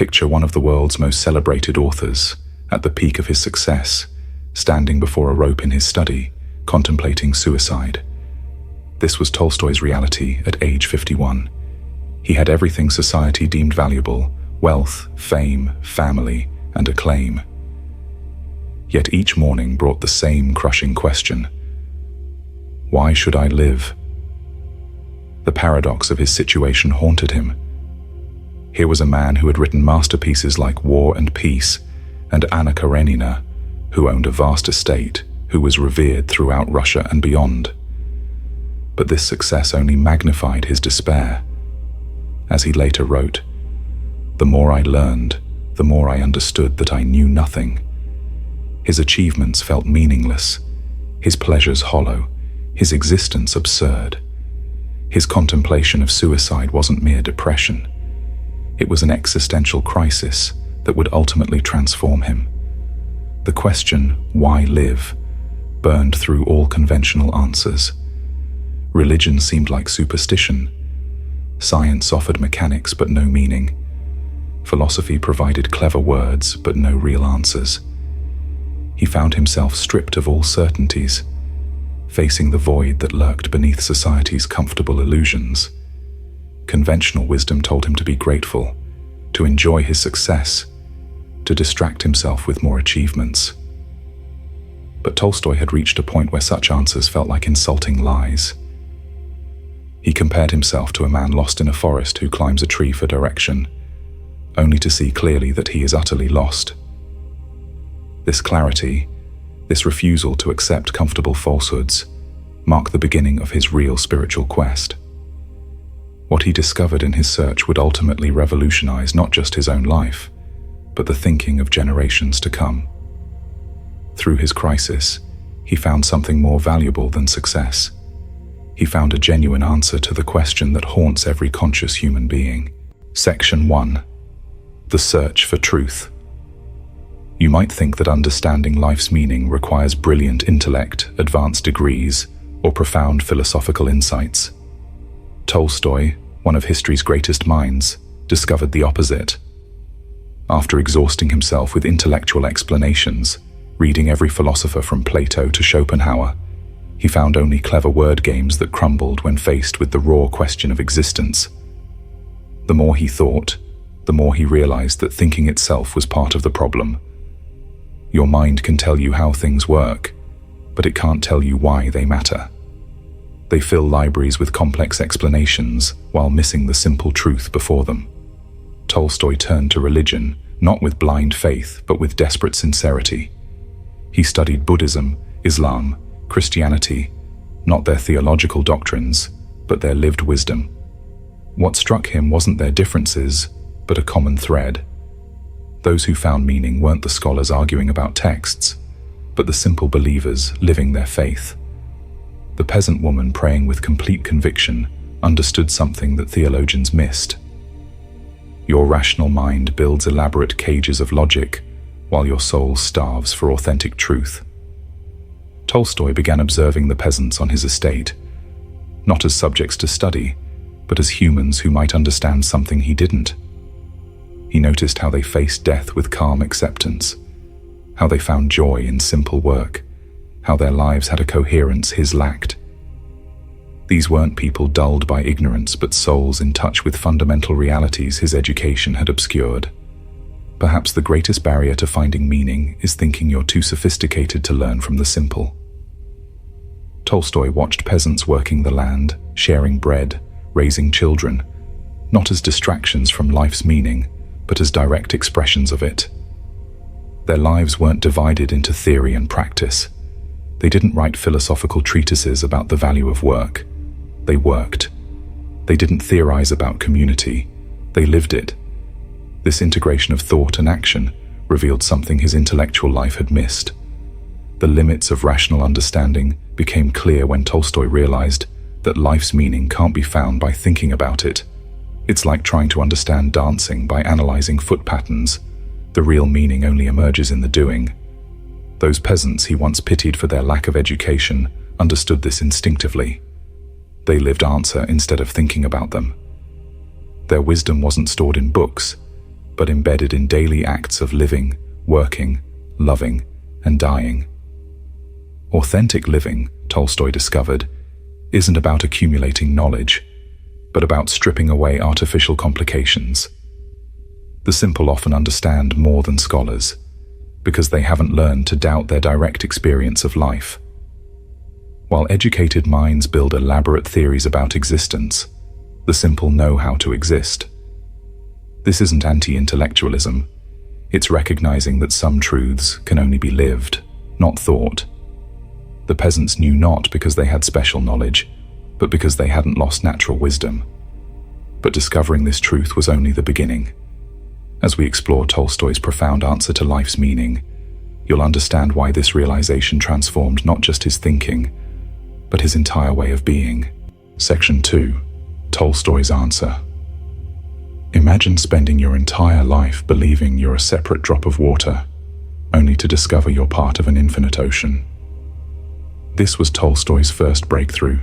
Picture one of the world's most celebrated authors, at the peak of his success, standing before a rope in his study, contemplating suicide. This was Tolstoy's reality at age 51. He had everything society deemed valuable: wealth, fame, family, and acclaim. Yet each morning brought the same crushing question: why should I live? The paradox of his situation haunted him. Here was a man who had written masterpieces like War and Peace and Anna Karenina, who owned a vast estate, who was revered throughout Russia and beyond. But this success only magnified his despair. As he later wrote, "The more I learned, the more I understood that I knew nothing." His achievements felt meaningless, his pleasures hollow, his existence absurd. His contemplation of suicide wasn't mere depression. It was an existential crisis that would ultimately transform him. The question, why live, burned through all conventional answers. Religion seemed like superstition. Science offered mechanics but no meaning. Philosophy provided clever words but no real answers. He found himself stripped of all certainties, facing the void that lurked beneath society's comfortable illusions. Conventional wisdom told him to be grateful, to enjoy his success, to distract himself with more achievements. But Tolstoy had reached a point where such answers felt like insulting lies. He compared himself to a man lost in a forest who climbs a tree for direction, only to see clearly that he is utterly lost. This clarity, this refusal to accept comfortable falsehoods, marked the beginning of his real spiritual quest. What he discovered in his search would ultimately revolutionize not just his own life, but the thinking of generations to come. Through his crisis, he found something more valuable than success. He found a genuine answer to the question that haunts every conscious human being. Section 1. The Search for Truth. You might think that understanding life's meaning requires brilliant intellect, advanced degrees, or profound philosophical insights. Tolstoy, one of history's greatest minds, discovered the opposite. After exhausting himself with intellectual explanations, reading every philosopher from Plato to Schopenhauer, he found only clever word games that crumbled when faced with the raw question of existence. The more he thought, the more he realized that thinking itself was part of the problem. Your mind can tell you how things work, but it can't tell you why they matter. They fill libraries with complex explanations while missing the simple truth before them. Tolstoy turned to religion, not with blind faith, but with desperate sincerity. He studied Buddhism, Islam, Christianity, not their theological doctrines, but their lived wisdom. What struck him wasn't their differences, but a common thread. Those who found meaning weren't the scholars arguing about texts, but the simple believers living their faith. The peasant woman praying with complete conviction understood something that theologians missed. Your rational mind builds elaborate cages of logic, while your soul starves for authentic truth. Tolstoy began observing the peasants on his estate, not as subjects to study, but as humans who might understand something he didn't. He noticed how they faced death with calm acceptance, how they found joy in simple work, how their lives had a coherence his lacked. These weren't people dulled by ignorance, but souls in touch with fundamental realities his education had obscured. Perhaps the greatest barrier to finding meaning is thinking you're too sophisticated to learn from the simple. Tolstoy watched peasants working the land, sharing bread, raising children, not as distractions from life's meaning, but as direct expressions of it. Their lives weren't divided into theory and practice. They didn't write philosophical treatises about the value of work. They worked. They didn't theorize about community. They lived it. This integration of thought and action revealed something his intellectual life had missed. The limits of rational understanding became clear when Tolstoy realized that life's meaning can't be found by thinking about it. It's like trying to understand dancing by analyzing foot patterns. The real meaning only emerges in the doing. Those peasants he once pitied for their lack of education understood this instinctively. They lived answer instead of thinking about them. Their wisdom wasn't stored in books. but embedded in daily acts of living, working, loving, and dying. Authentic living, Tolstoy discovered, isn't about accumulating knowledge, but about stripping away artificial complications. The simple often understand more than scholars, because they haven't learned to doubt their direct experience of life. While educated minds build elaborate theories about existence, the simple know how to exist. This isn't anti-intellectualism. It's recognizing that some truths can only be lived, not thought. The peasants knew not because they had special knowledge, but because they hadn't lost natural wisdom. But discovering this truth was only the beginning. As we explore Tolstoy's profound answer to life's meaning, you'll understand why this realization transformed not just his thinking, but his entire way of being. Section 2. Tolstoy's answer. Imagine spending your entire life believing you're a separate drop of water, only to discover you're part of an infinite ocean. This was Tolstoy's first breakthrough,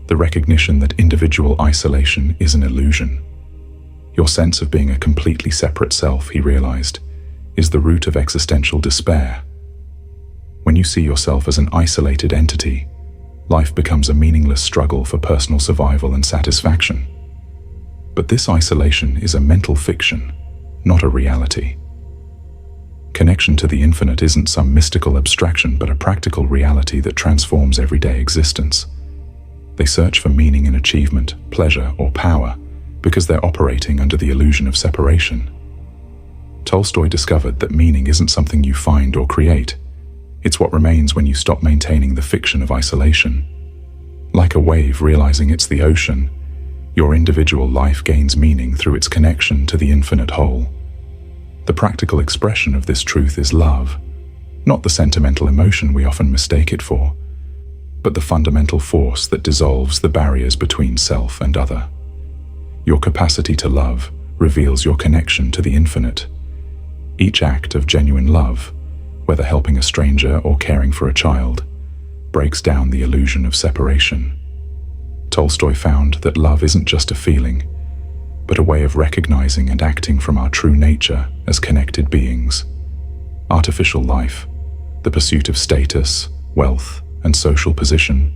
the recognition that individual isolation is an illusion. Your sense of being a completely separate self, he realized, is the root of existential despair. When you see yourself as an isolated entity, life becomes a meaningless struggle for personal survival and satisfaction. But this isolation is a mental fiction, not a reality. Connection to the infinite isn't some mystical abstraction, but a practical reality that transforms everyday existence. They search for meaning in achievement, pleasure, or power because they're operating under the illusion of separation. Tolstoy discovered that meaning isn't something you find or create. It's what remains when you stop maintaining the fiction of isolation. Like a wave realizing it's the ocean, your individual life gains meaning through its connection to the infinite whole. The practical expression of this truth is love, not the sentimental emotion we often mistake it for, but the fundamental force that dissolves the barriers between self and other. Your capacity to love reveals your connection to the infinite. Each act of genuine love, whether helping a stranger or caring for a child, breaks down the illusion of separation. Tolstoy found that love isn't just a feeling, but a way of recognizing and acting from our true nature as connected beings. Artificial life, the pursuit of status, wealth, and social position,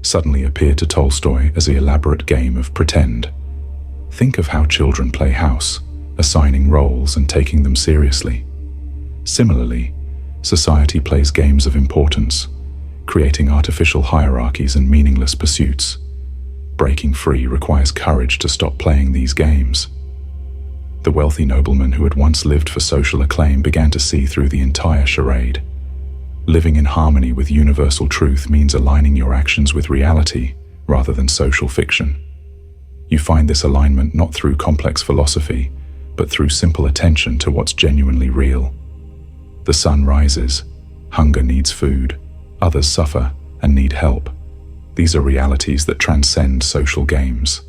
suddenly appeared to Tolstoy as the elaborate game of pretend. Think of how children play house, assigning roles and taking them seriously. Similarly, society plays games of importance, creating artificial hierarchies and meaningless pursuits. Breaking free requires courage to stop playing these games. The wealthy nobleman who had once lived for social acclaim began to see through the entire charade. Living in harmony with universal truth means aligning your actions with reality rather than social fiction. You find this alignment not through complex philosophy, but through simple attention to what's genuinely real. The sun rises, hunger needs food, others suffer and need help. These are realities that transcend social games.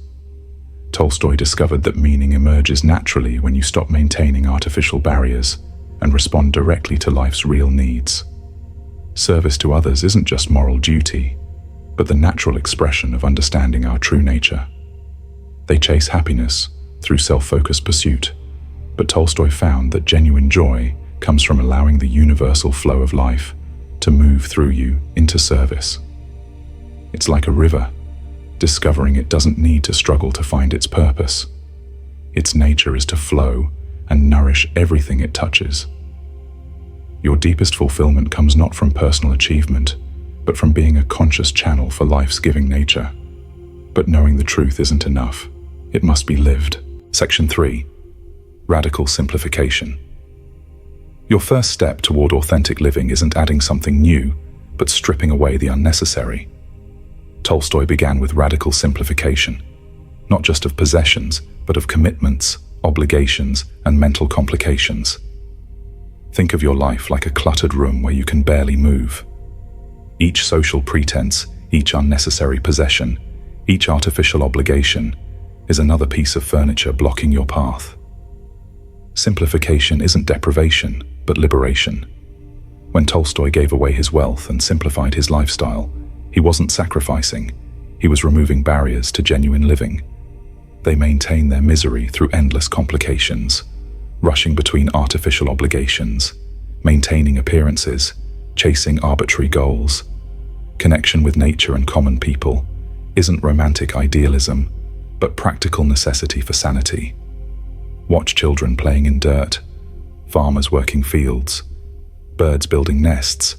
Tolstoy discovered that meaning emerges naturally when you stop maintaining artificial barriers and respond directly to life's real needs. Service to others isn't just moral duty, but the natural expression of understanding our true nature. They chase happiness through self-focused pursuit, but Tolstoy found that genuine joy comes from allowing the universal flow of life to move through you into service. It's like a river, discovering it doesn't need to struggle to find its purpose. Its nature is to flow and nourish everything it touches. Your deepest fulfillment comes not from personal achievement, but from being a conscious channel for life's giving nature. But knowing the truth isn't enough. It must be lived. Section 3. Radical simplification. Your first step toward authentic living isn't adding something new, but stripping away the unnecessary. Tolstoy began with radical simplification, not just of possessions, but of commitments, obligations, and mental complications. Think of your life like a cluttered room where you can barely move. Each social pretense, each unnecessary possession, each artificial obligation is another piece of furniture blocking your path. Simplification isn't deprivation, but liberation. When Tolstoy gave away his wealth and simplified his lifestyle, he wasn't sacrificing, he was removing barriers to genuine living. They maintain their misery through endless complications, rushing between artificial obligations, maintaining appearances, chasing arbitrary goals. Connection with nature and common people isn't romantic idealism, but practical necessity for sanity. Watch children playing in dirt, farmers working fields, birds building nests.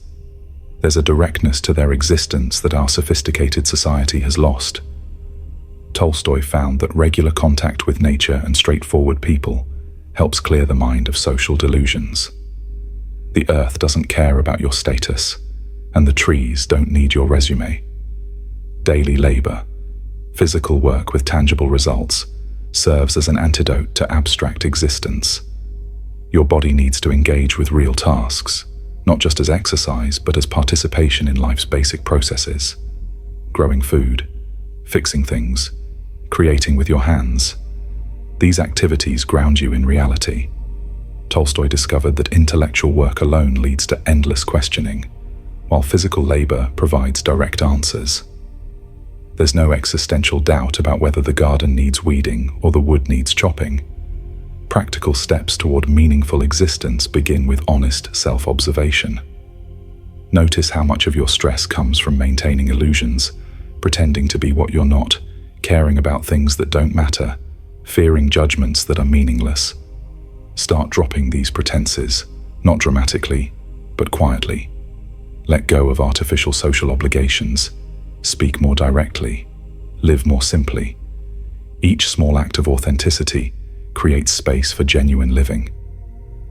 There's a directness to their existence that our sophisticated society has lost. Tolstoy found that regular contact with nature and straightforward people helps clear the mind of social delusions. The earth doesn't care about your status, and the trees don't need your resume. Daily labor, physical work with tangible results, serves as an antidote to abstract existence. Your body needs to engage with real tasks, not just as exercise, but as participation in life's basic processes. Growing food, fixing things, creating with your hands. These activities ground you in reality. Tolstoy discovered that intellectual work alone leads to endless questioning, while physical labor provides direct answers. There's no existential doubt about whether the garden needs weeding or the wood needs chopping. Practical steps toward meaningful existence begin with honest self-observation. Notice how much of your stress comes from maintaining illusions, pretending to be what you're not, caring about things that don't matter, fearing judgments that are meaningless. Start dropping these pretenses, not dramatically, but quietly. Let go of artificial social obligations. Speak more directly. Live more simply. Each small act of authenticity creates space for genuine living.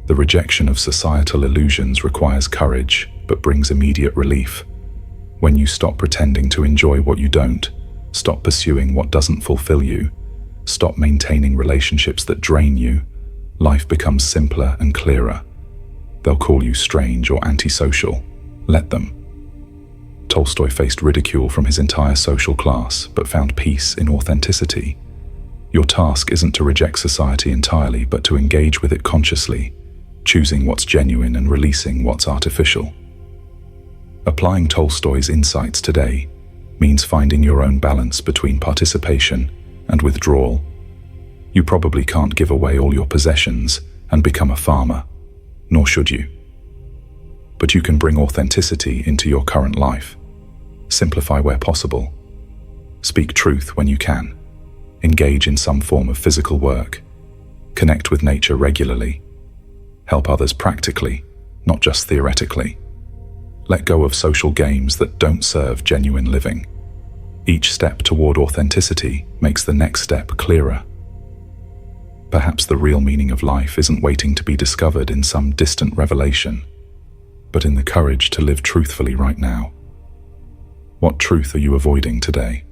The rejection of societal illusions requires courage, but brings immediate relief. When you stop pretending to enjoy what you don't, stop pursuing what doesn't fulfill you, stop maintaining relationships that drain you, life becomes simpler and clearer. They'll call you strange or antisocial. Let them. Tolstoy faced ridicule from his entire social class, but found peace in authenticity. Your task isn't to reject society entirely, but to engage with it consciously, choosing what's genuine and releasing what's artificial. Applying Tolstoy's insights today means finding your own balance between participation and withdrawal. You probably can't give away all your possessions and become a farmer, nor should you. But you can bring authenticity into your current life. Simplify where possible. Speak truth when you can. Engage in some form of physical work. Connect with nature regularly. Help others practically, not just theoretically. Let go of social games that don't serve genuine living. Each step toward authenticity makes the next step clearer. Perhaps the real meaning of life isn't waiting to be discovered in some distant revelation, but in the courage to live truthfully right now. What truth are you avoiding today?